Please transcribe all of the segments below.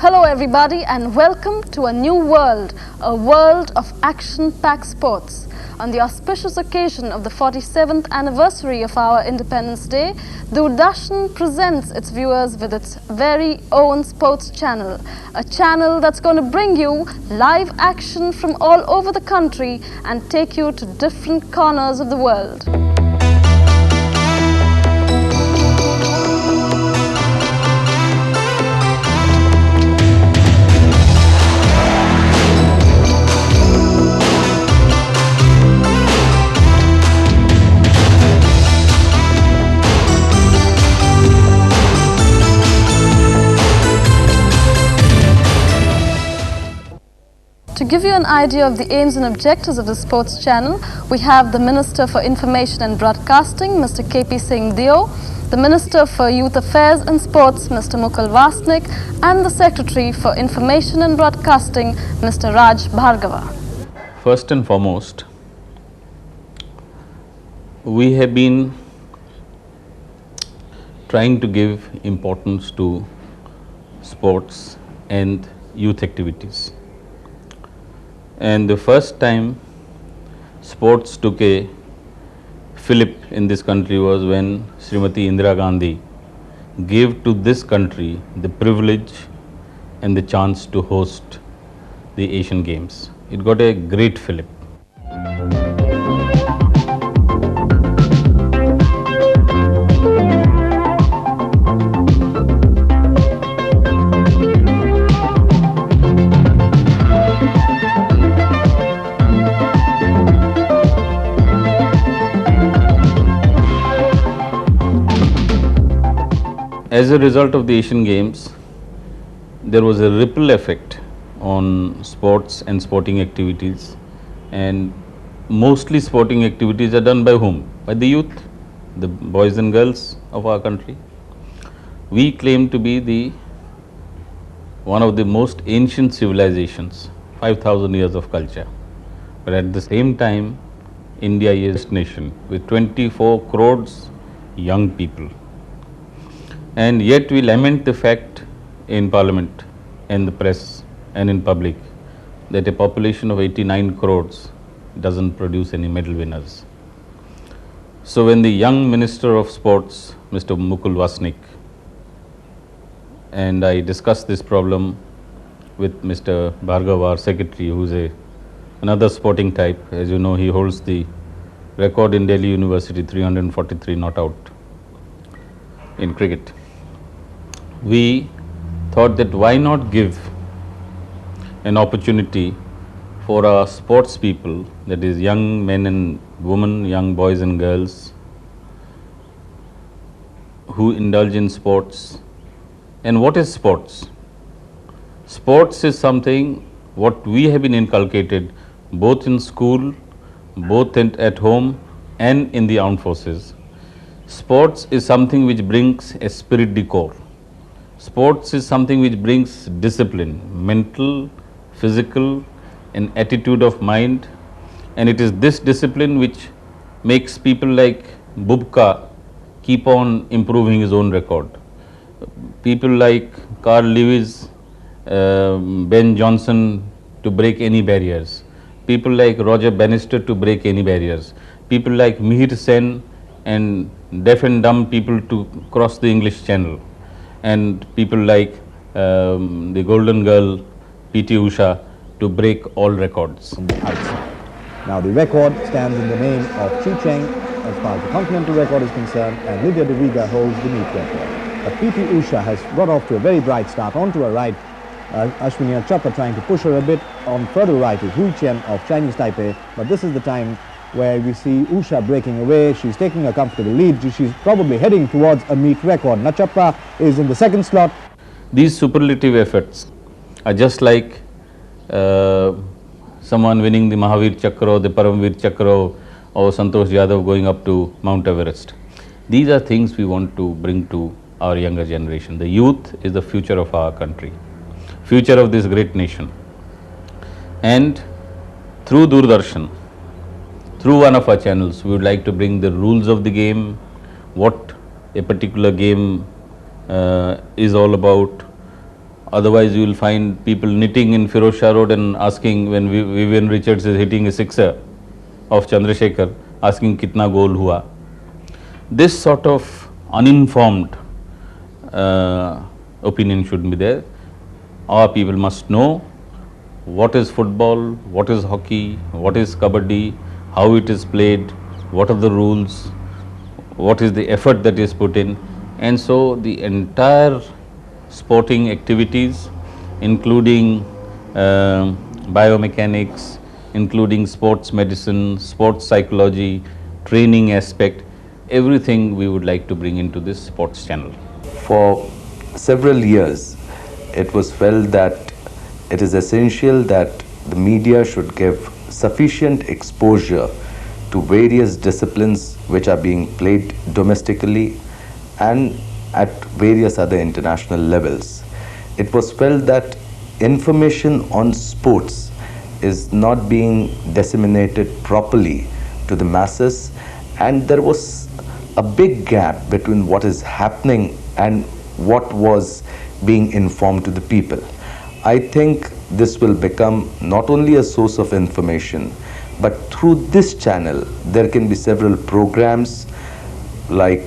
Hello everybody and welcome to a new world, a world of action-packed sports. On the auspicious occasion of the 47th anniversary of our Independence Day, Doordarshan presents its viewers with its very own sports channel. A channel that's going to bring you live action from all over the country and take you to different corners of the world. To give you an idea of the aims and objectives of the sports channel, we have the Minister for Information and Broadcasting, Mr. K.P. Singh Dio, the Minister for Youth Affairs and Sports, Mr. Mukul Vasnik, and the Secretary for Information and Broadcasting, Mr. Raj Bhargava. First and foremost, we have been trying to give importance to sports and youth activities. And the first time sports took a fillip in this country was when Srimati Indira Gandhi gave to this country the privilege and the chance to host the Asian Games. It got a great fillip. As a result of the Asian Games, there was a ripple effect on sports and sporting activities, and mostly sporting activities are done by whom? By the youth, the boys and girls of our country. We claim to be one of the most ancient civilizations, 5,000 years of culture, but at the same time, India is a nation with 24 crores young people. And yet we lament the fact in Parliament and the press and in public that a population of 89 crores doesn't produce any medal winners. So when the young Minister of Sports, Mr. Mukul Vasnik, and I discussed this problem with Mr. Bhargava, our secretary, who's another sporting type. As you know, he holds the record in Delhi University, 343 not out in cricket. We thought that why not give an opportunity for our sports people, that is young men and women, young boys and girls who indulge in sports. And what is sports? Sports is something what we have been inculcated both in school, both at home and in the armed forces. Sports is something which brings esprit de corps. Sports is something which brings discipline, mental, physical and attitude of mind, and it is this discipline which makes people like Bubka keep on improving his own record. People like Carl Lewis, Ben Johnson to break any barriers. People like Roger Bannister to break any barriers. People like Mihir Sen and deaf and dumb people to cross the English Channel. And people like the golden girl P.T. Usha to break all records. From the outside. Now the record stands in the name of Chi Cheng as far as the continental record is concerned, and Lydia De Vega holds the meet record. But P.T. Usha has got off to a very bright start. On to her right, Ashwini Chopra trying to push her a bit. On further right is Hui Chen of Chinese Taipei, but this is the time where we see Usha breaking away. She's taking a comfortable lead. She's probably heading towards a meet record. Nachapra is in the second slot. These superlative efforts are just like someone winning the Mahavir Chakra, the Paramvir Chakra, or Santosh Yadav going up to Mount Everest. These are things we want to bring to our younger generation. The youth is the future of our country, future of this great nation. And through Doordarshan, through one of our channels, we would like to bring the rules of the game, what a particular game is all about, Otherwise, you will find people knitting in Firozshah Road and asking when Vivian Richards is hitting a sixer of Chandrasekhar, asking kitna goal hua. This sort of uninformed opinion should be there. Our people must know what is football, what is hockey, what is kabaddi, how it is played, what are the rules, what is the effort that is put in. And so the entire sporting activities, including biomechanics, including sports medicine, sports psychology, training aspect, everything we would like to bring into this sports channel. For several years, it was felt that it is essential that the media should give sufficient exposure to various disciplines which are being played domestically and at various other international levels. It was felt that information on sports is not being disseminated properly to the masses, and there was a big gap between what is happening and what was being informed to the people. I think this will become not only a source of information, but through this channel there can be several programs, like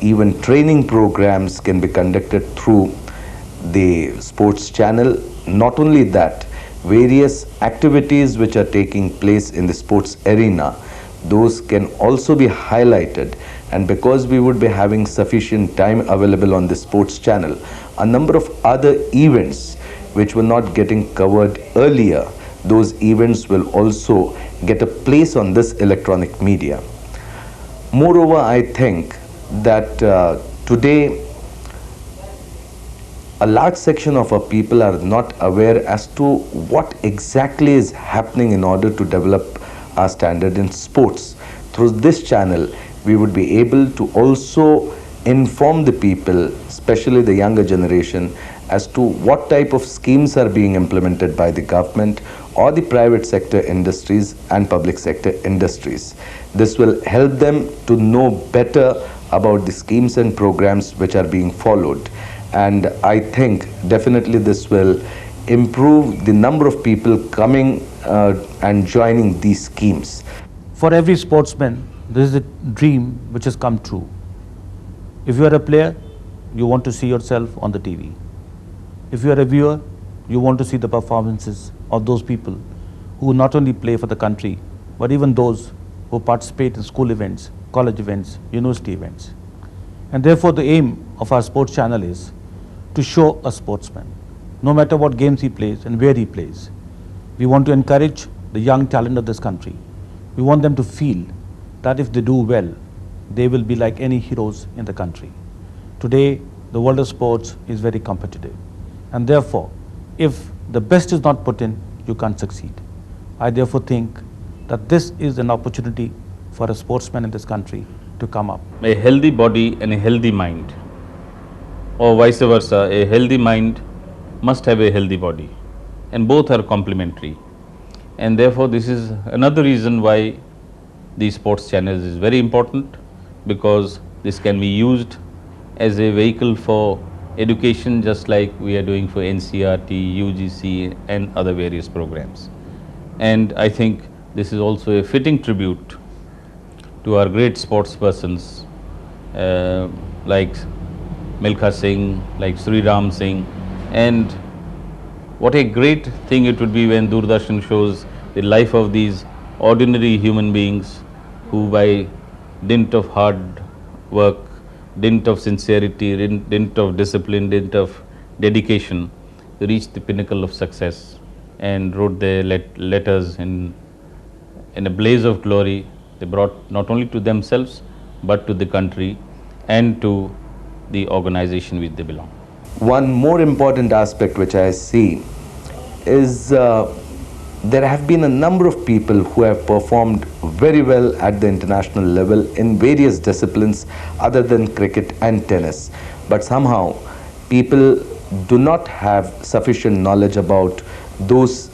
even training programs can be conducted through the sports channel. Not only that, various activities which are taking place in the sports arena, those can also be highlighted. And because we would be having sufficient time available on the sports channel, a number of other events which were not getting covered earlier, those events will also get a place on this electronic media. Moreover, I think that today a large section of our people are not aware as to what exactly is happening in order to develop our standard in sports. Through this channel, we would be able to also inform the people, especially the younger generation, as to what type of schemes are being implemented by the government or the private sector industries and public sector industries. This will help them to know better about the schemes and programs which are being followed. And I think definitely this will improve the number of people coming and joining these schemes. For every sportsman, there is a dream which has come true. If you are a player, you want to see yourself on the TV. If you are a viewer, you want to see the performances of those people who not only play for the country, but even those who participate in school events, college events, university events. And therefore the aim of our sports channel is to show a sportsman, no matter what games he plays and where he plays. We want to encourage the young talent of this country. We want them to feel that if they do well, they will be like any heroes in the country. Today, the world of sports is very competitive. And therefore, if the best is not put in, you can't succeed. I therefore think that this is an opportunity for a sportsman in this country to come up. A healthy body and a healthy mind, or vice versa, a healthy mind must have a healthy body, and both are complementary. And therefore, this is another reason why the sports channels is very important, because this can be used as a vehicle for education, just like we are doing for NCERT, UGC and other various programs. And I think this is also a fitting tribute to our great sports persons like Milkha Singh, like Sri Ram Singh. And what a great thing it would be when Doordarshan shows the life of these ordinary human beings who, by dint of hard work, dint of sincerity, dint of discipline, dint of dedication, reached the pinnacle of success and wrote their letters in a blaze of glory. They brought not only to themselves but to the country and to the organization which they belong. One more important aspect which I see is there have been a number of people who have performed very well at the international level in various disciplines other than cricket and tennis. But somehow people do not have sufficient knowledge about those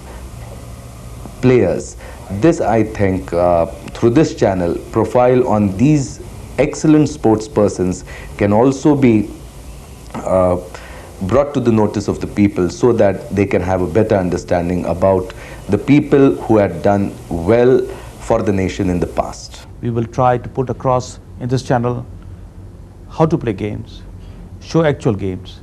players. This, I think, through this channel, profile on these excellent sports persons can also be brought to the notice of the people so that they can have a better understanding about the people who had done well for the nation in the past. We will try to put across in this channel how to play games, show actual games,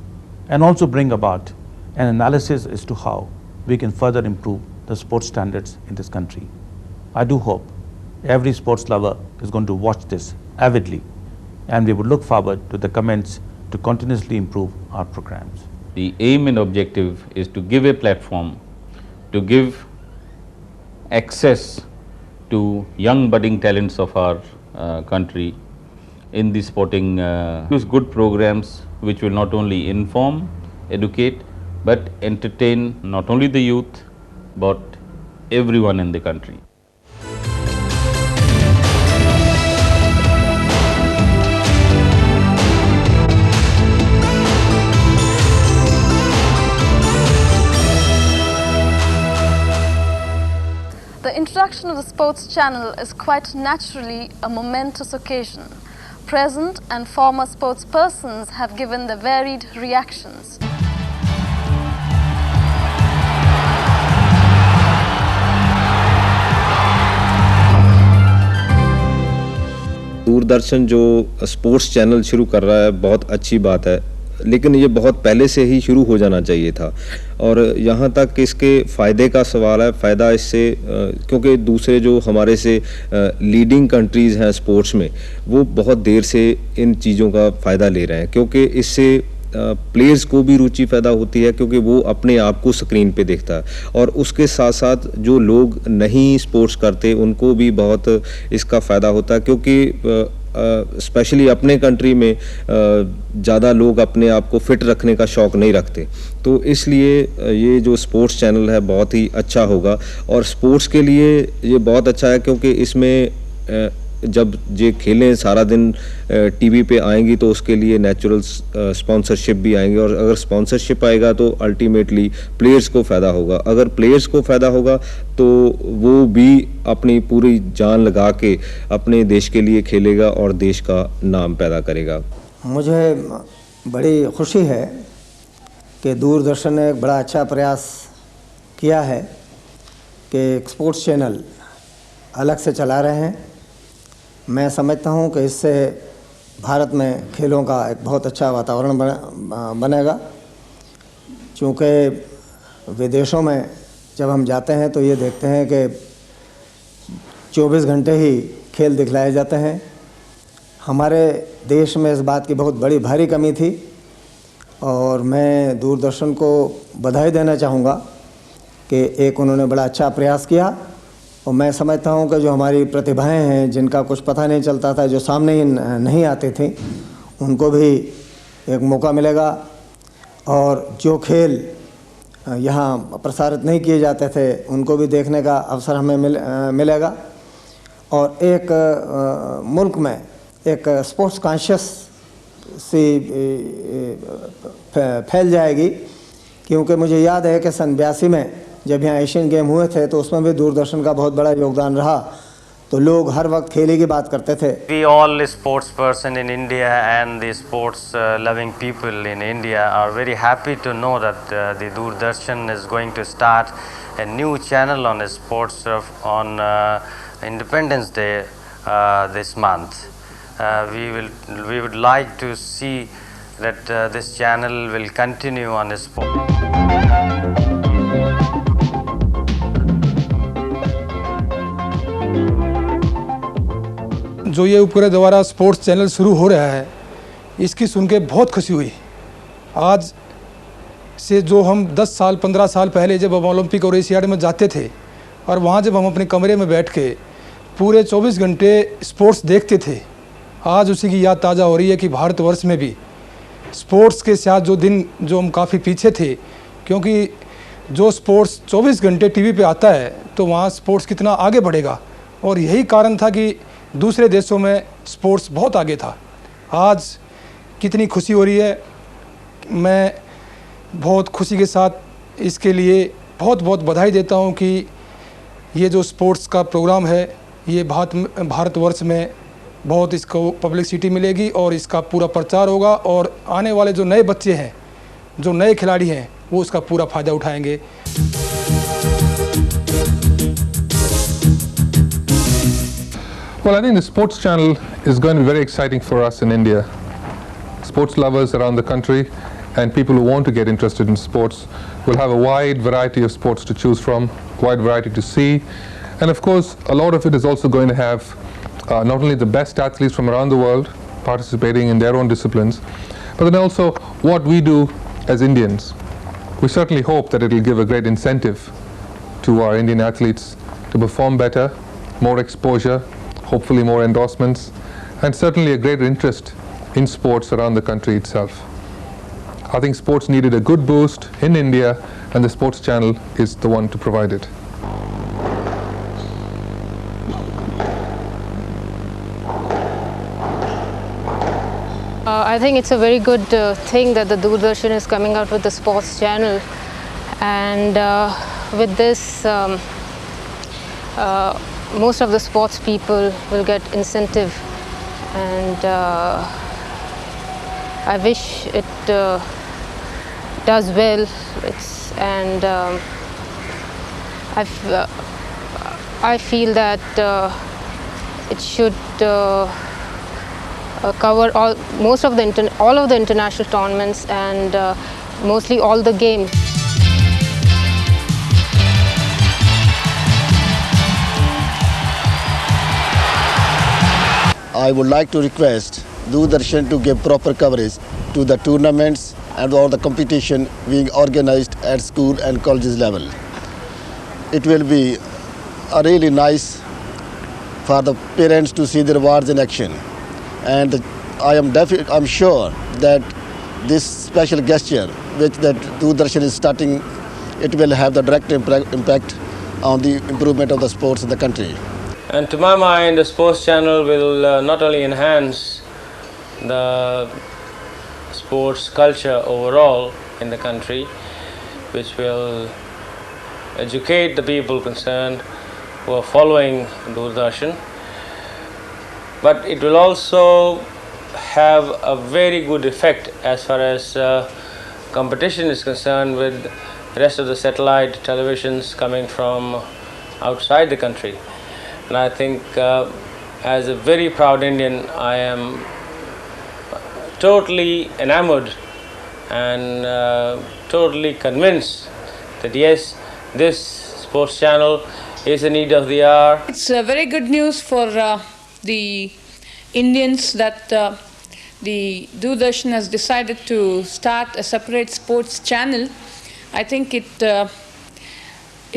and also bring about an analysis as to how we can further improve the sports standards in this country. I do hope every sports lover is going to watch this avidly, and we would look forward to the comments to continuously improve our programs. The aim and objective is to give a platform, to give access to young budding talents of our country in the sporting, use good programs which will not only inform, educate, but entertain not only the youth but everyone in the country. The introduction of the sports channel is quite naturally a momentous occasion. Present and former sports persons have given their varied reactions. Doordarshan जो sports channel शुरू कर रहा है बहुत अच्छी बात है, लेकिन ये बहुत पहले से ही शुरू हो जाना चाहिए था। और यहाँ तक इसके फ़ायदे का सवाल है, फ़ायदा इससे क्योंकि दूसरे जो हमारे से लीडिंग कंट्रीज़ हैं स्पोर्ट्स में, वो बहुत देर से इन चीज़ों का फ़ायदा ले रहे हैं, क्योंकि इससे प्लेयर्स को भी रुचि पैदा होती है, क्योंकि वो अपने आप को स्क्रीन पे देखता है। और उसके साथ साथ जो लोग नहीं स्पोर्ट्स करते उनको भी बहुत इसका फ़ायदा होता है, क्योंकि स्पेशली अपने कंट्री में ज़्यादा लोग अपने आप को फिट रखने का शौक़ नहीं रखते। तो इसलिए ये जो स्पोर्ट्स चैनल है बहुत ही अच्छा होगा। और स्पोर्ट्स के लिए ये बहुत अच्छा है, क्योंकि इसमें जब ये खेलें सारा दिन टीवी पे आएंगी तो उसके लिए नेचुरल स्पॉन्सरशिप भी आएंगे, और अगर स्पॉन्सरशिप आएगा तो अल्टीमेटली प्लेयर्स को फ़ायदा होगा। अगर प्लेयर्स को फ़ायदा होगा तो वो भी अपनी पूरी जान लगा के अपने देश के लिए खेलेगा और देश का नाम पैदा करेगा। मुझे बड़ी खुशी है कि दूरदर्शन ने एक बड़ा अच्छा प्रयास किया है कि एक स्पोर्ट्स चैनल अलग से चला रहे हैं। मैं समझता हूं कि इससे भारत में खेलों का एक बहुत अच्छा वातावरण बनेगा, क्योंकि विदेशों में जब हम जाते हैं तो ये देखते हैं कि 24 घंटे ही खेल दिखलाए जाते हैं। हमारे देश में इस बात की बहुत बड़ी भारी कमी थी, और मैं दूरदर्शन को बधाई देना चाहूँगा कि एक उन्होंने बड़ा अच्छा प्रयास किया। और मैं समझता हूँ कि जो हमारी प्रतिभाएं हैं, जिनका कुछ पता नहीं चलता था, जो सामने ही नहीं आती थी, उनको भी एक मौका मिलेगा। और जो खेल यहाँ प्रसारित नहीं किए जाते थे उनको भी देखने का अवसर हमें मिलेगा। और एक मुल्क में एक स्पोर्ट्स कॉन्शियस सी फैल जाएगी, क्योंकि मुझे याद है कि सन 82 में जब यहाँ एशियन गेम हुए थे तो उसमें भी दूरदर्शन का बहुत बड़ा योगदान रहा। तो लोग हर वक्त खेल की बात करते थे। We all sports person in India and the sports loving people in India are very happy to know that the Doordarshan is going to start a new channel on sports on Independence Day this month. We would like to see that this channel will continue on sport. जो ये उपग्रह द्वारा sports channel शुरू हो रहा है, इसकी सुन के बहुत खुशी हुई। आज से जो हम 10 साल 15 साल पहले जब हम ओलंपिक और एशियाड में जाते थे, और वहाँ जब हम अपने कमरे में बैठ के पूरे 24 घंटे स्पोर्ट्स देखते थे, आज उसी की याद ताज़ा हो रही है कि भारतवर्ष में भी स्पोर्ट्स के साथ जो दिन जो हम काफ़ी पीछे थे, क्योंकि जो स्पोर्ट्स 24 घंटे टीवी पे आता है तो वहाँ स्पोर्ट्स कितना आगे बढ़ेगा। और यही कारण था कि दूसरे देशों में स्पोर्ट्स बहुत आगे था। आज कितनी खुशी हो रही है। मैं बहुत खुशी के साथ इसके लिए बहुत बहुत बधाई देता हूं कि ये जो स्पोर्ट्स का प्रोग्राम है, ये भारतवर्ष में बहुत इसको पब्लिसिटी मिलेगी और इसका पूरा प्रचार होगा। और आने वाले जो नए बच्चे हैं जो नए खिलाड़ी हैं वो उसका पूरा फ़ायदा उठाएंगे। Well, I think the sports channel is going to be very exciting for us in India. Sports lovers around the country and people who want to get interested in sports will have a wide variety of sports to choose from, wide variety to see. And of course, a lot of it is also going to have not only the best athletes from around the world participating in their own disciplines, but then also what we do as Indians. We certainly hope that it will give a great incentive to our Indian athletes to perform better, more exposure, hopefully more endorsements, and certainly a greater interest in sports around the country itself. I think sports needed a good boost in India, and the sports channel is the one to provide it. I think it's a very good thing that the Doordarshan is coming out with the sports channel, and with this most of the sports people will get incentive, and I wish it does well. I feel that it should cover all of the international tournaments and mostly all the games. I would like to request Doordarshan to give proper coverage to the tournaments and all the competition being organized at school and colleges level. It will be really nice for the parents to see the rewards in action. And I'm sure that this special gesture which that Doordarshan is starting, it will have the direct impact on the improvement of the sports in the country. And to my mind, the sports channel will not only enhance the sports culture overall in the country, which will educate the people concerned who are following Doordarshan, but it will also have a very good effect as far as competition is concerned with the rest of the satellite televisions coming from outside the country. And I think as a very proud Indian, I am totally enamored and totally convinced that yes, this sports channel is a need of the hour. It's very good news for the Indians that the Doordarshan has decided to start a separate sports channel. I think it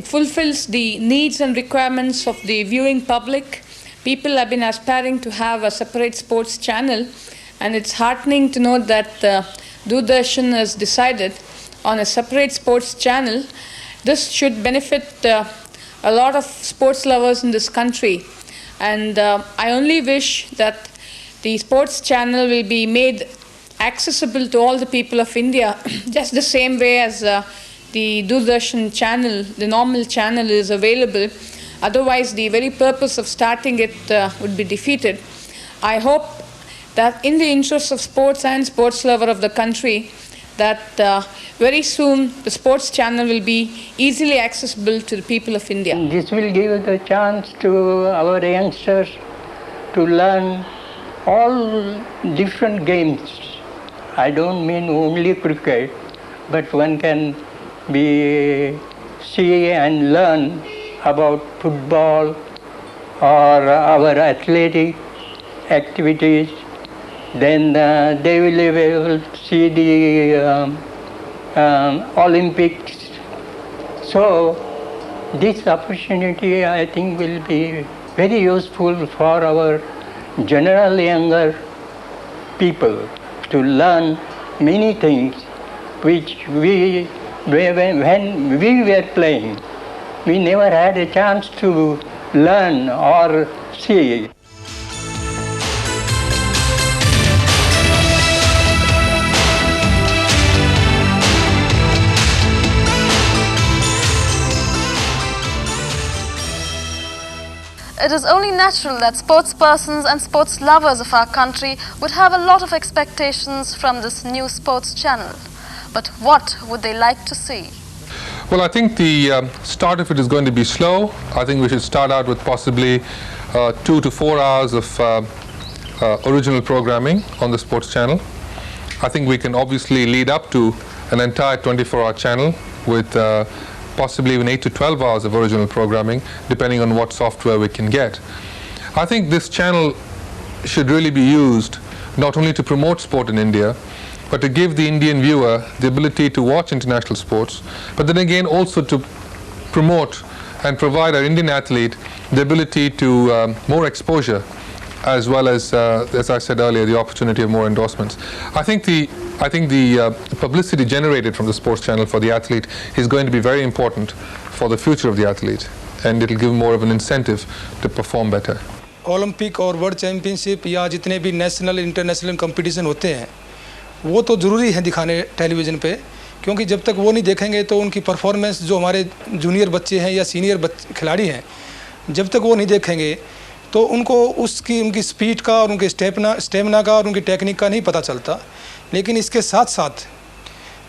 fulfills the needs and requirements of the viewing public. People have been aspiring to have a separate sports channel, and it's heartening to note that Doordarshan has decided on a separate sports channel. This should benefit a lot of sports lovers in this country, and I only wish that the sports channel will be made accessible to all the people of India, just the same way as the Doordarshan channel, the normal channel, is available. Otherwise, the very purpose of starting it would be defeated. I hope that in the interest of sports and sports lover of the country, that very soon the sports channel will be easily accessible to the people of India. This will give the chance to our youngsters to learn all different games. I don't mean only cricket, but one can see and learn about football or our athletic activities. Then they will be able to see the Olympics. So this opportunity, I think, will be very useful for our general younger people to learn many things which when we were playing, we never had a chance to learn or see. It is only natural that sports persons and sports lovers of our country would have a lot of expectations from this new sports channel. But what would they like to see? Well, I think the start of it is going to be slow. I think we should start out with possibly 2 to 4 hours of original programming on the sports channel. I think we can obviously lead up to an entire 24-hour channel with possibly even 8 to 12 hours of original programming, depending on what software we can get. I think this channel should really be used not only to promote sport in India, but to give the Indian viewer the ability to watch international sports, but then again also to promote and provide our Indian athlete the ability to more exposure, as well as I said earlier, the opportunity of more endorsements. I think the publicity generated from the sports channel for the athlete is going to be very important for the future of the athlete, and it'll give more of an incentive to perform better. Olympic और world championship या जितने भी national international competition होते हैं वो तो ज़रूरी है दिखाने टेलीविज़न पे, क्योंकि जब तक वो नहीं देखेंगे तो उनकी परफॉर्मेंस जो हमारे जूनियर बच्चे हैं या सीनियर खिलाड़ी हैं, जब तक वो नहीं देखेंगे तो उनको उनकी स्पीड का और उनके स्टेमिना का और उनकी टेक्निक का नहीं पता चलता। लेकिन इसके साथ साथ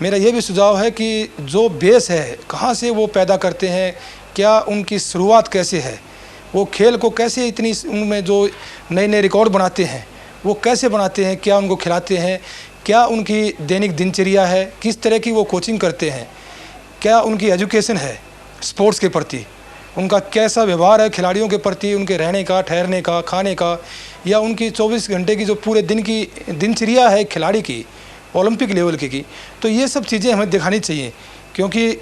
मेरा ये भी सुझाव है कि जो बेस है, कहाँ से वो पैदा करते हैं, क्या उनकी शुरुआत कैसे है, वो खेल को कैसे इतनी उनमें जो नए नए रिकॉर्ड बनाते हैं वो कैसे बनाते हैं, क्या उनको खिलाते हैं, क्या उनकी दैनिक दिनचर्या है, किस तरह की वो कोचिंग करते हैं, क्या उनकी एजुकेशन है स्पोर्ट्स के प्रति, उनका कैसा व्यवहार है खिलाड़ियों के प्रति, उनके रहने का, ठहरने का, खाने का, या उनकी 24 घंटे की जो पूरे दिन की दिनचर्या है खिलाड़ी की ओलंपिक लेवल की। तो ये सब चीज़ें हमें दिखानी चाहिए, क्योंकि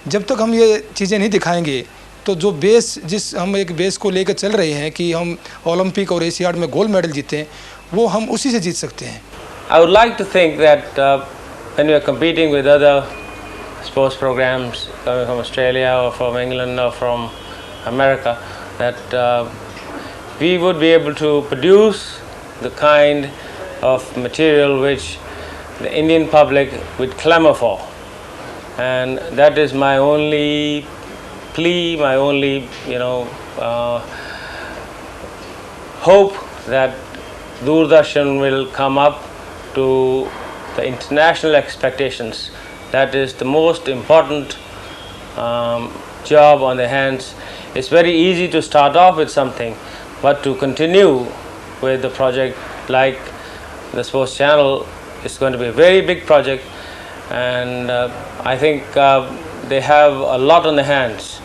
जब तक हम ये चीज़ें नहीं दिखाएंगे तो जो बेस हम एक बेस को लेकर चल रहे हैं कि हम ओलंपिक और एशियाड में गोल्ड मेडल जीतें, वो हम उसी से जीत सकते हैं। I would like to think that when we are competing with other sports programs coming from Australia or from England or from America, that we would be able to produce the kind of material which the Indian public would clamor for. And that is my only plea, my only hope, that Doordarshan will come up to the international expectations. That is the most important job on their hands. It's very easy to start off with something, but to continue with the project like the sports channel is going to be a very big project, and I think they have a lot on their hands,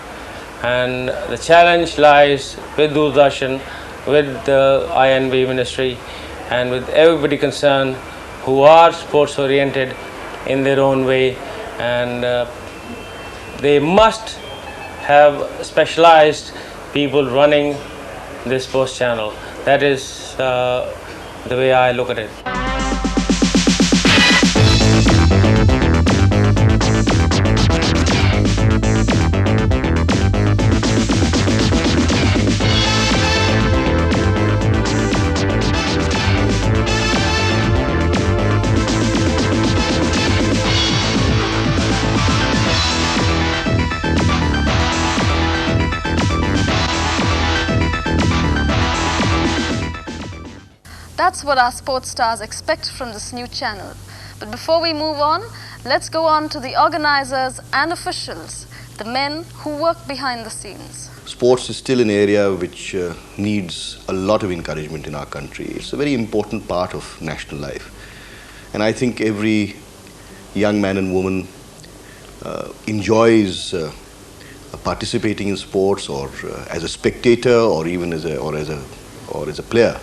and the challenge lies with Doordarshan, with the INB ministry, and with everybody concerned who are sports oriented in their own way, and they must have specialized people running this sports channel. That is the way I look at it. That's what our sports stars expect from this new channel. But before we move on, let's go on to the organizers and officials, the men who work behind the scenes. Sports is still an area which needs a lot of encouragement in our country. It's a very important part of national life. And I think every young man and woman enjoys participating in sports, or as a spectator, or even as a player.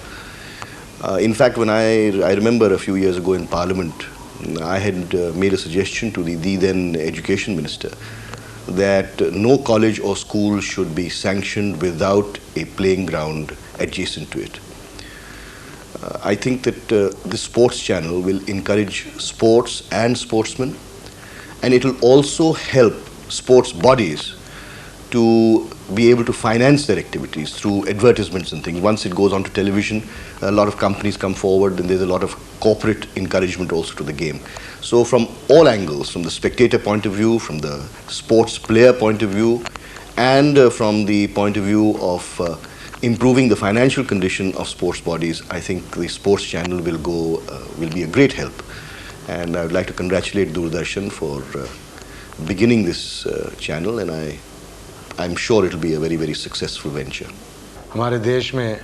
In fact, when I remember a few years ago in Parliament, I had made a suggestion to the then Education Minister that no college or school should be sanctioned without a playing ground adjacent to it. I think that the sports channel will encourage sports and sportsmen, and it will also help sports bodies to be able to finance their activities through advertisements and things. Once it goes on to television, a lot of companies come forward, and there's a lot of corporate encouragement also to the game. So from all angles, from the spectator point of view, from the sports player point of view, and from the point of view of improving the financial condition of sports bodies, I think the sports channel will be a great help. And I would like to congratulate Doordarshan for beginning this channel, and I'm sure it will be a very, very successful venture. हमारे देश में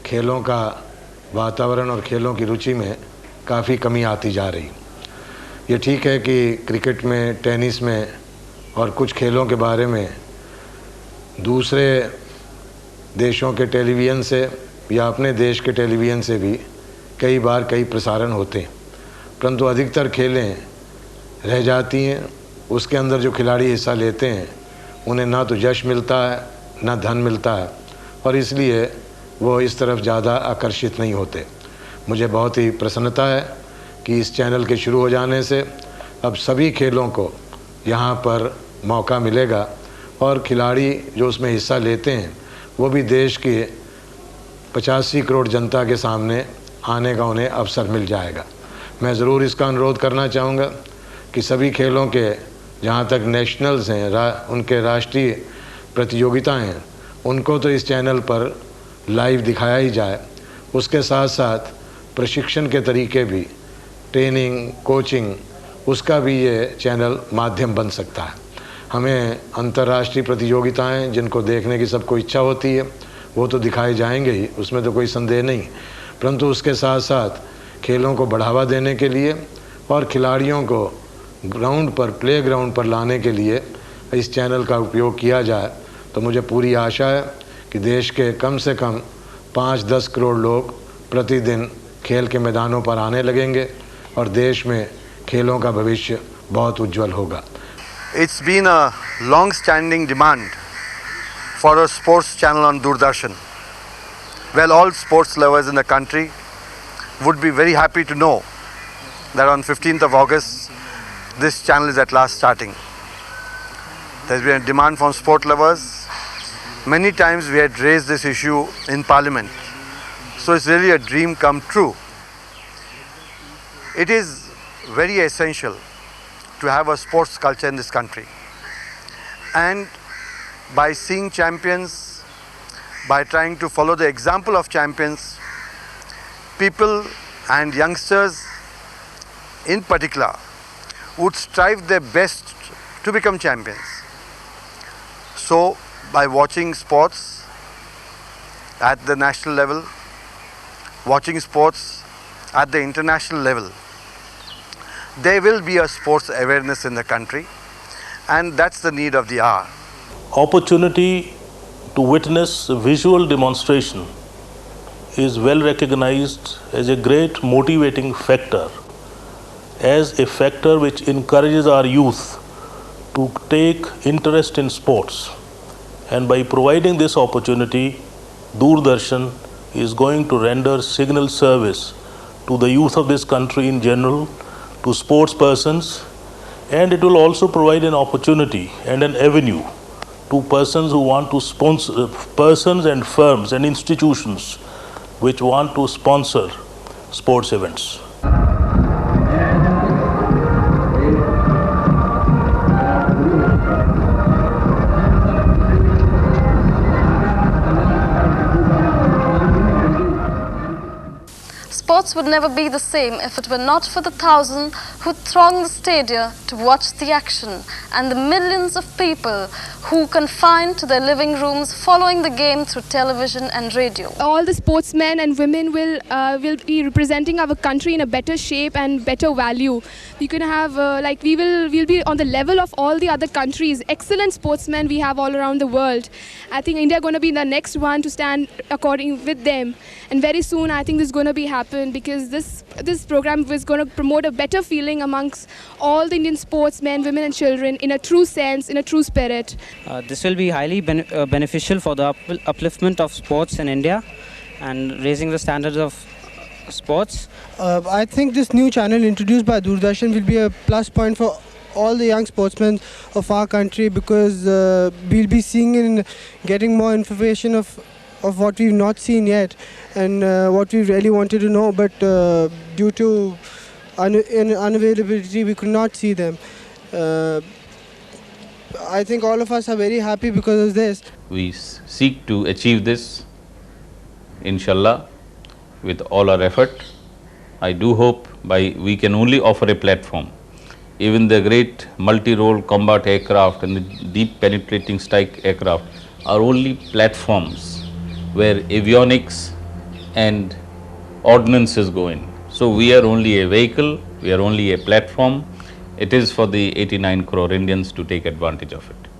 खेलों का वातावरण और खेलों की रुचि में काफ़ी कमी आती जा रही। ये ठीक है कि क्रिकेट में, टेनिस में और कुछ खेलों के बारे में दूसरे देशों के टेलीविज़न से या अपने देश के टेलीविज़न से भी कई बार कई प्रसारण होते हैं, परंतु अधिकतर खेलें रह जाती हैं। उसके अंदर जो खिलाड़ी हिस्सा लेते हैं उन्हें ना तो यश मिलता है ना धन मिलता है, और इसलिए वो इस तरफ ज़्यादा आकर्षित नहीं होते। मुझे बहुत ही प्रसन्नता है कि इस चैनल के शुरू हो जाने से अब सभी खेलों को यहाँ पर मौका मिलेगा, और खिलाड़ी जो उसमें हिस्सा लेते हैं वो भी देश के 85 करोड़ जनता के सामने आने का उन्हें अवसर मिल जाएगा। मैं ज़रूर इसका अनुरोध करना चाहूँगा कि सभी खेलों के जहाँ तक नेशनल्स हैं, उनके राष्ट्रीय प्रतियोगिताएं हैं, उनको तो इस चैनल पर लाइव दिखाया ही जाए। उसके साथ साथ प्रशिक्षण के तरीके भी, ट्रेनिंग, कोचिंग, उसका भी ये चैनल माध्यम बन सकता है। हमें अंतर्राष्ट्रीय प्रतियोगिताएं जिनको देखने की सबको इच्छा होती है वो तो दिखाए जाएंगे ही, उसमें तो कोई संदेह नहीं, परंतु उसके साथ साथ खेलों को बढ़ावा देने के लिए और खिलाड़ियों को ग्राउंड पर, प्ले ग्राउंड पर लाने के लिए इस चैनल का उपयोग किया जाए तो मुझे पूरी आशा है कि देश के कम से कम 5-10 करोड़ लोग प्रतिदिन खेल के मैदानों पर आने लगेंगे और देश में खेलों का भविष्य बहुत उज्जवल होगा। It's been a long-standing demand for a sports channel on Doordarshan. Well, all sports lovers in the country would be very happy to know that on 15th of August, this channel is at last starting. There's been a demand from sport lovers. Many times we had raised this issue in Parliament. So it's really a dream come true. It is very essential to have a sports culture in this country. And by seeing champions, by trying to follow the example of champions, people and youngsters in particular would strive their best to become champions. So by watching sports at the national level, watching sports at the international level, there will be a sports awareness in the country, and that's the need of the hour. Opportunity to witness a visual demonstration is well recognized as a great motivating factor, as a factor which encourages our youth to take interest in sports. And by providing this opportunity, Doordarshan is going to render signal service to the youth of this country in general, to sports persons, and it will also provide an opportunity and an avenue to persons who want to sponsor, persons and firms and institutions which want to sponsor sports events. Sports would never be the same if it were not for the thousands who throng the stadia to watch the action, and the millions of people who confine to their living rooms following the game through television and radio. All the sportsmen and women will be representing our country in a better shape and better value. We can have we'll be on the level of all the other countries. Excellent sportsmen we have all around the world. I think India is going to be the next one to stand according with them, and very soon I think this is going to be happen, because this program is going to promote a better feeling amongst all the Indian sportsmen, women and children in a true sense, in a true spirit. This will be highly beneficial for the upliftment of sports in India and raising the standards of sports. I think this new channel introduced by Doordarshan will be a plus point for all the young sportsmen of our country, because we'll be seeing and getting more information of what we've not seen yet, and what we really wanted to know, but due to unavailability we could not see them. I think all of us are very happy because of this. We seek to achieve this, inshallah, with all our effort, I do hope we can only offer a platform. Even the great multi-role combat aircraft and the deep penetrating strike aircraft are only platforms where avionics and ordnance go in. So we are only a vehicle, we are only a platform. It is for the 89 crore Indians to take advantage of it.